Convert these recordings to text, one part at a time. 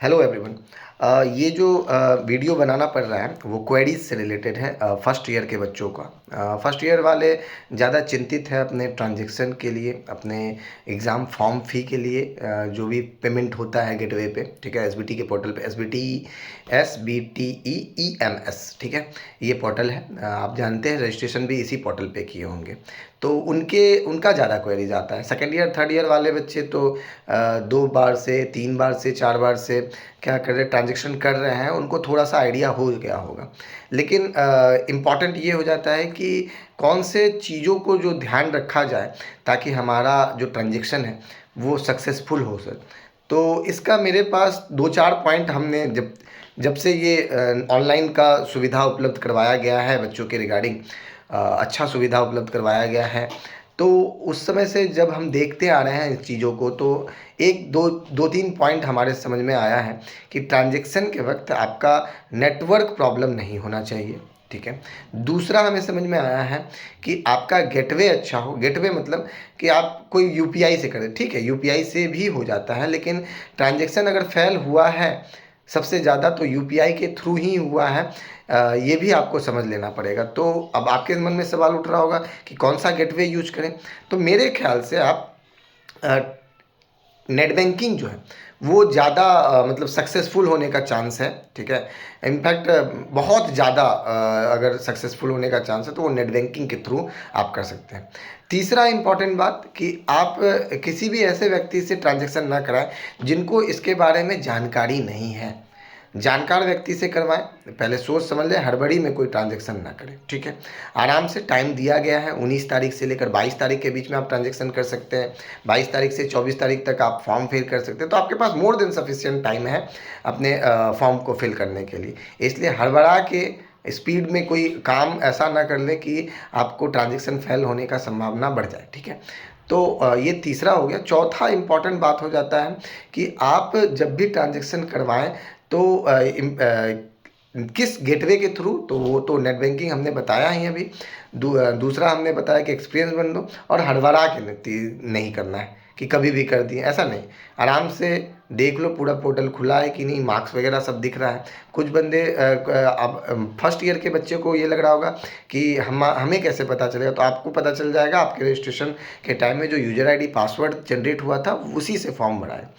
Hello everyone. ये जो video बनाना पड़ रहा है वो क्वेरीज से रिलेटेड है फर्स्ट ईयर के बच्चों का। फर्स्ट ईयर वाले ज़्यादा चिंतित है अपने ट्रांजैक्शन के लिए, अपने एग्ज़ाम फॉर्म फ़ी के लिए। जो भी पेमेंट होता है गेटवे पे, ठीक है, एसबीटी के पोर्टल पे, SBTEEMS, ठीक है, ये पोर्टल है। आप जानते हैं रजिस्ट्रेशन भी इसी पोर्टल पे किए होंगे, तो उनका ज़्यादा क्वेरीज आता है। सेकेंड ईयर थर्ड ईयर वाले बच्चे तो 2 बार से 3 बार से 4 बार से क्या कर रहे ट्रांजेक्शन कर रहे हैं, उनको थोड़ा सा आइडिया हो गया होगा। लेकिन इम्पॉर्टेंट ये हो जाता है कि कौन से चीज़ों को जो ध्यान रखा जाए ताकि हमारा जो ट्रांजेक्शन है वो सक्सेसफुल हो सके। तो इसका मेरे पास 2-4 पॉइंट हमने जब जब से ये ऑनलाइन का सुविधा उपलब्ध करवाया गया है बच्चों के रिगार्डिंग, अच्छा सुविधा उपलब्ध करवाया गया है, तो उस समय से जब हम देखते आ रहे हैं इन चीज़ों को, तो एक दो दो तीन पॉइंट हमारे समझ में आया है कि ट्रांजैक्शन के वक्त आपका नेटवर्क प्रॉब्लम नहीं होना चाहिए, ठीक है। दूसरा हमें समझ में आया है कि आपका गेटवे अच्छा हो। गेटवे मतलब कि आप कोई यूपीआई से करें, ठीक है, यूपीआई से भी हो जाता है, लेकिन ट्रांजैक्शन अगर फेल हुआ है सबसे ज़्यादा तो यूपीआई के थ्रू ही हुआ है। ये भी आपको समझ लेना पड़ेगा। तो अब आपके मन में सवाल उठ रहा होगा कि कौन सा गेटवे यूज करें। तो मेरे ख्याल से आप नेट बैंकिंग जो है वो ज़्यादा मतलब सक्सेसफुल होने का चांस है, ठीक है। इनफैक्ट बहुत ज़्यादा अगर सक्सेसफुल होने का चांस है तो वो नेट बैंकिंग के थ्रू आप कर सकते हैं। तीसरा इम्पॉर्टेंट बात कि आप किसी भी ऐसे व्यक्ति से ट्रांजैक्शन ना कराएं जिनको इसके बारे में जानकारी नहीं है। जानकार व्यक्ति से करवाएं, पहले सोच समझ लें, हड़बड़ी में कोई ट्रांजैक्शन ना करें, ठीक है। आराम से टाइम दिया गया है, 19 तारीख से लेकर 22 तारीख के बीच में आप ट्रांजैक्शन कर सकते हैं। 22 तारीख से 24 तारीख तक आप फॉर्म फिल कर सकते हैं, तो आपके पास मोर देन सफिशिएंट टाइम है अपने फॉर्म को फिल करने के लिए। इसलिए हड़बड़ा के स्पीड में कोई काम ऐसा ना कर लें कि आपको ट्रांजैक्शन फेल होने का संभावना बढ़ जाए, ठीक है। तो ये तीसरा हो गया। चौथा इम्पॉर्टेंट बात हो जाता है कि आप जब भी ट्रांजैक्शन करवाएं तो किस गेटवे के थ्रू, तो वो तो नेट बैंकिंग हमने बताया ही अभी। दूसरा हमने बताया कि एक्सपीरियंस बन लो और हड़बड़ा के नहीं करना है कि कभी भी कर दिए, ऐसा नहीं। आराम से देख लो पूरा पोर्टल खुला है कि नहीं, मार्क्स वगैरह सब दिख रहा है। कुछ बंदे अब फर्स्ट ईयर के बच्चे को ये लग रहा होगा कि हमें कैसे पता चलेगा, तो आपको पता चल जाएगा। आपके रजिस्ट्रेशन के टाइम में जो यूजर आईडी पासवर्ड जनरेट हुआ था उसी से फॉर्म भरा है।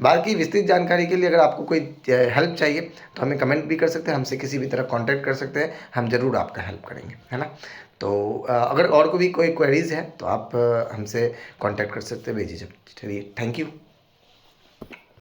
बाकी विस्तृत जानकारी के लिए अगर आपको कोई हेल्प चाहिए तो हमें कमेंट भी कर सकते हैं, हमसे किसी भी तरह कांटेक्ट कर सकते हैं, हम ज़रूर आपका हेल्प करेंगे, है ना। तो अगर और को भी कोई क्वेरीज है तो आप हमसे कांटेक्ट कर सकते हैं बेझिझक। चलिए, थैंक यू।